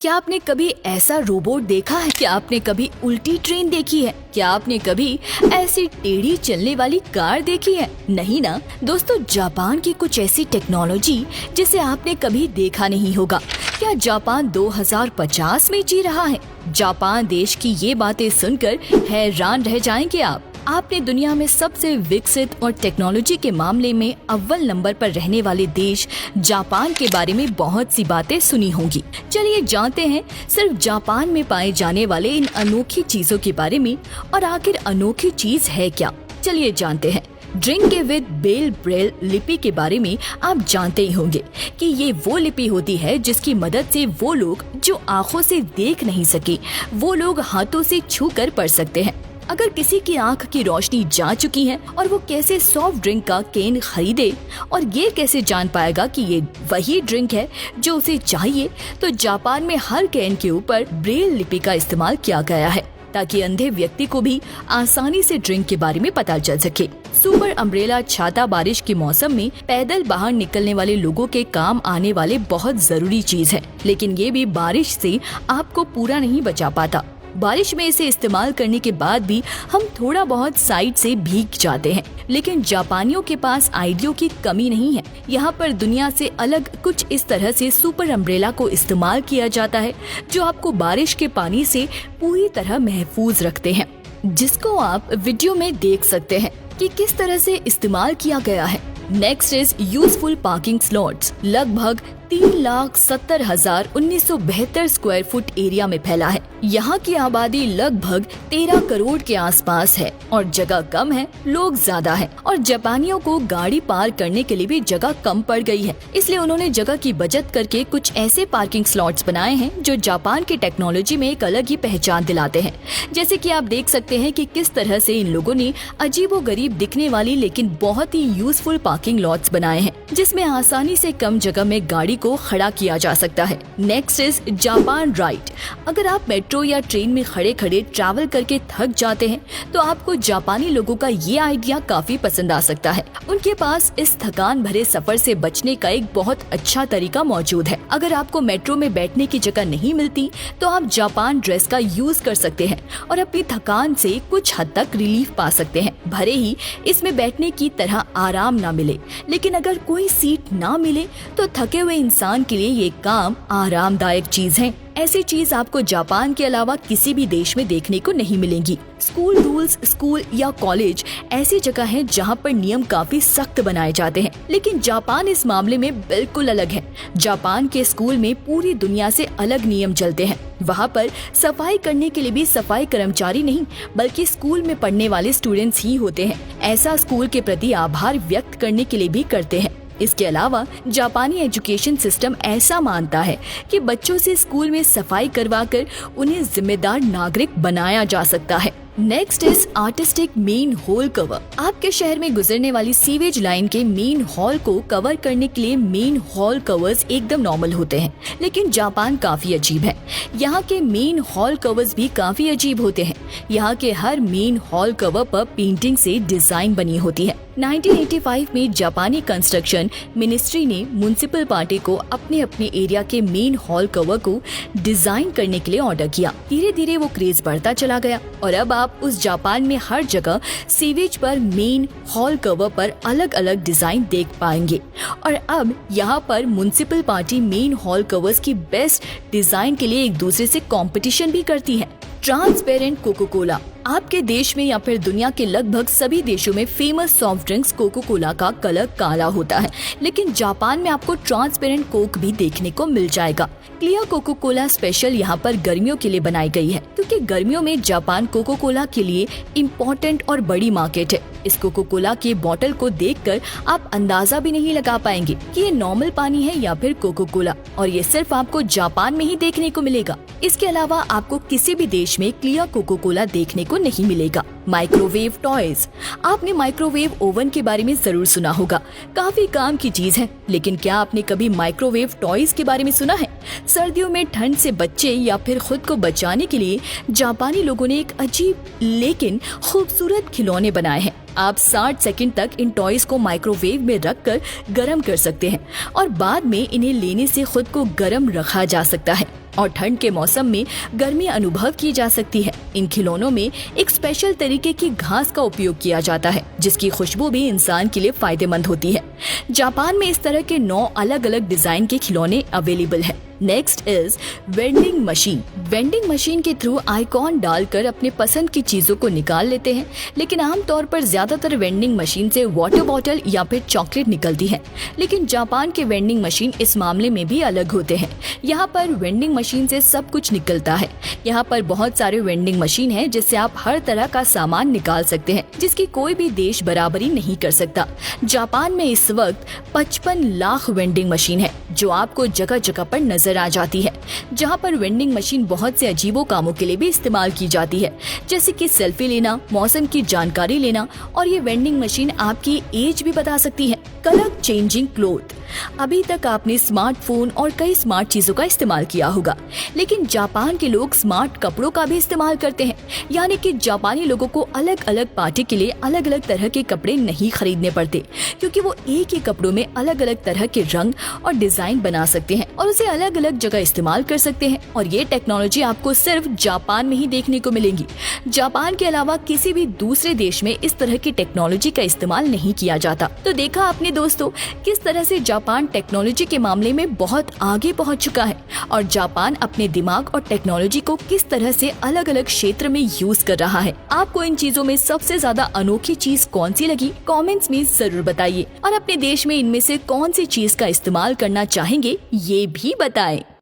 क्या आपने कभी ऐसा रोबोट देखा है? क्या आपने कभी उल्टी ट्रेन देखी है? क्या आपने कभी ऐसी टेढ़ी चलने वाली कार देखी है? नहीं ना दोस्तों, जापान की कुछ ऐसी टेक्नोलॉजी जिसे आपने कभी देखा नहीं होगा। क्या जापान 2050 में जी रहा है? जापान देश की ये बातें सुनकर हैरान रह जाएंगे आप। आपने दुनिया में सबसे विकसित और टेक्नोलॉजी के मामले में अव्वल नंबर पर रहने वाले देश जापान के बारे में बहुत सी बातें सुनी होंगी। चलिए जानते हैं सिर्फ जापान में पाए जाने वाले इन अनोखी चीजों के बारे में, और आखिर अनोखी चीज है क्या। चलिए जानते हैं। ड्रिंक विद बेल ब्रेल लिपि के बारे में आप जानते ही होंगे कि ये वो लिपि होती है जिसकी मदद से वो लोग जो आँखों से देख नहीं सके, वो लोग हाथों से छू कर पढ़ सकते हैं। अगर किसी की आंख की रोशनी जा चुकी है और वो कैसे सॉफ्ट ड्रिंक का कैन खरीदे, और ये कैसे जान पाएगा कि ये वही ड्रिंक है जो उसे चाहिए, तो जापान में हर कैन के ऊपर ब्रेल लिपि का इस्तेमाल किया गया है ताकि अंधे व्यक्ति को भी आसानी से ड्रिंक के बारे में पता चल सके। सुपर अम्ब्रेला छाता बारिश के मौसम में पैदल बाहर निकलने वाले लोगों के काम आने वाले बहुत जरूरी चीज है, लेकिन ये भी बारिश से आपको पूरा नहीं बचा पाता। बारिश में इसे इस्तेमाल करने के बाद भी हम थोड़ा बहुत साइड से भीग जाते हैं, लेकिन जापानियों के पास आइडियो की कमी नहीं है। यहाँ पर दुनिया से अलग कुछ इस तरह से सुपर अम्ब्रेला को इस्तेमाल किया जाता है जो आपको बारिश के पानी से पूरी तरह महफूज रखते हैं, जिसको आप वीडियो में देख सकते हैं कि किस तरह से इस्तेमाल किया गया है। Next is useful parking slots. लगभग 3,70,1972 स्क्वायर फुट एरिया में फैला है। यहाँ की आबादी लगभग 13 करोड़ के आसपास है और जगह कम है, लोग ज्यादा है, और जापानियों को गाड़ी पार्क करने के लिए भी जगह कम पड़ गई है। इसलिए उन्होंने जगह की बचत करके कुछ ऐसे पार्किंग स्लॉट्स बनाए हैं जो जापान की टेक्नोलॉजी में एक अलग ही पहचान दिलाते हैं। जैसे कि आप देख सकते हैं कि किस तरह से इन लोगों ने अजीबोगरीब दिखने वाली लेकिन बहुत ही यूजफुल पार्किंग लॉट्स बनाए हैं, जिसमें आसानी से कम जगह में गाड़ी को खड़ा किया जा सकता है। Next is Japan ride. अगर आप मेट्रो या ट्रेन में खड़े खड़े ट्रैवल करके थक जाते हैं तो आपको जापानी लोगों का ये आइडिया काफी पसंद आ सकता है। उनके पास इस थकान भरे सफर से बचने का एक बहुत अच्छा तरीका मौजूद है। अगर आपको मेट्रो में बैठने की जगह नहीं मिलती तो आप जापान ड्रेस का यूज कर सकते हैं और अपनी थकान से कुछ हद तक रिलीफ पा सकते हैं। भले ही इसमें बैठने की तरह आराम ना मिले, लेकिन अगर कोई सीट ना मिले तो थके हुए इंसान के लिए ये काम आरामदायक चीज है। ऐसी चीज आपको जापान के अलावा किसी भी देश में देखने को नहीं मिलेंगी। स्कूल रूल्स, स्कूल या कॉलेज ऐसी जगह है जहाँ पर नियम काफी सख्त बनाए जाते हैं, लेकिन जापान इस मामले में बिल्कुल अलग है। जापान के स्कूल में पूरी दुनिया से अलग नियम चलते हैं। वहाँ पर सफाई करने के लिए भी सफाई कर्मचारी नहीं बल्कि स्कूल में पढ़ने वाले स्टूडेंट्स ही होते हैं। ऐसा स्कूल के प्रति आभार व्यक्त करने के लिए भी करते हैं। इसके अलावा जापानी एजुकेशन सिस्टम ऐसा मानता है कि बच्चों से स्कूल में सफाई करवाकर उन्हें जिम्मेदार नागरिक बनाया जा सकता है। Next is artistic main whole cover. आपके शहर में गुजरने वाली सीवेज लाइन के मेन हॉल को कवर करने के लिए मेन हॉल कवर्स एकदम नॉर्मल होते हैं, लेकिन जापान काफी अजीब है। यहाँ के मेन हॉल कवर्स भी काफी अजीब होते हैं। यहाँ के हर मेन हॉल कवर पर पेंटिंग से डिजाइन बनी होती है। 1985 में जापानी कंस्ट्रक्शन मिनिस्ट्री ने म्युनिसिपल पार्टी को अपने अपने एरिया के मेन हॉल कवर को डिजाइन करने के लिए ऑर्डर किया। धीरे धीरे वो क्रेज बढ़ता चला गया और अब आप उस जापान में हर जगह सीवेज पर मेन हॉल कवर पर अलग अलग डिजाइन देख पाएंगे। और अब यहाँ पर municipal party main hall covers की बेस्ट डिजाइन के लिए एक दूसरे से कंपटीशन भी करती है। Transparent Coca Cola. आपके देश में या फिर दुनिया के लगभग सभी देशों में famous soft drinks Coca Cola का कलर काला होता है, लेकिन जापान में आपको ट्रांसपेरेंट कोक भी देखने को मिल जाएगा। क्लियर कोको कोला स्पेशल यहाँ पर गर्मियों के लिए बनाई गई है, क्योंकि गर्मियों में जापान कोको कोला के लिए इम्पोर्टेंट और बड़ी मार्केट है। इस कोको कोला के बोतल को देखकर आप अंदाजा भी नहीं लगा पाएंगे कि ये नॉर्मल पानी है या फिर कोको कोला, और ये सिर्फ आपको जापान में ही देखने को मिलेगा। इसके अलावा आपको किसी भी देश में क्लियर कोको कोला देखने को नहीं मिलेगा। Microwave toys. आपने माइक्रोवेव ओवन के बारे में जरूर सुना होगा, काफी काम की चीज है, लेकिन क्या आपने कभी माइक्रोवेव टॉयज के बारे में सुना है? सर्दियों में ठंड से बच्चे या फिर खुद को बचाने के लिए जापानी लोगों ने एक अजीब लेकिन खूबसूरत खिलौने बनाए हैं। आप 60 सेकंड तक इन टॉयज को माइक्रोवेव में रखकर गर्म कर सकते हैं और बाद में इन्हें लेने से खुद को गर्म रखा जा सकता है। और ठंड के मौसम में गर्मी अनुभव की जा सकती है। इन खिलौनों में एक स्पेशल तरीके की घास का उपयोग किया जाता है जिसकी खुशबू भी इंसान के लिए फायदेमंद होती है। जापान में इस तरह के 9 अलग अलग डिजाइन के खिलौने अवेलेबल हैं। Next is vending machine. Vending machine के थ्रू आइकॉन डालकर अपने पसंद की चीजों को निकाल लेते हैं, लेकिन आमतौर पर ज्यादातर वेंडिंग मशीन से वाटर बॉटल या फिर चॉकलेट निकलती है। लेकिन जापान के वेंडिंग मशीन इस मामले में भी अलग होते हैं। यहाँ पर वेंडिंग मशीन से सब कुछ निकलता है। यहाँ पर बहुत सारे वेंडिंग मशीन हैं जिससे आप हर तरह का सामान निकाल सकते हैं, जिसकी कोई भी देश बराबरी नहीं कर सकता। जापान में इस वक्त 55 लाख वेंडिंग मशीन है जो आपको जगह जगह पर नजर आ जाती है। जहाँ पर वेंडिंग मशीन बहुत से अजीबो कामों के लिए भी इस्तेमाल की जाती है, जैसे कि सेल्फी लेना, मौसम की जानकारी लेना, और ये वेंडिंग मशीन आपकी एज भी बता सकती है। Colour changing cloth. अभी तक आपने स्मार्टफोन और कई स्मार्ट चीजों का इस्तेमाल किया होगा, लेकिन जापान के लोग स्मार्ट कपड़ों का भी इस्तेमाल करते हैं। यानी कि जापानी लोगों को अलग अलग पार्टी के लिए अलग अलग तरह के कपड़े नहीं खरीदने पड़ते, क्योंकि वो एक ही कपड़ों में अलग अलग तरह के रंग और डिजाइन बना सकते हैं और उसे अलग अलग जगह इस्तेमाल कर सकते हैं। और ये टेक्नोलॉजी आपको सिर्फ जापान में ही देखने को मिलेगी। जापान के अलावा किसी भी दूसरे देश में इस तरह की टेक्नोलॉजी का इस्तेमाल नहीं किया जाता। तो देखा आपने दोस्तों किस तरह से जापान टेक्नोलॉजी के मामले में बहुत आगे पहुंच चुका है और जापान अपने दिमाग और टेक्नोलॉजी को किस तरह से अलग अलग क्षेत्र में यूज कर रहा है। आपको इन चीजों में सबसे ज्यादा अनोखी चीज कौन सी लगी, कमेंट्स में जरूर बताइए। और अपने देश में इनमें से कौन सी चीज का इस्तेमाल करना चाहेंगे ये भी बताएं।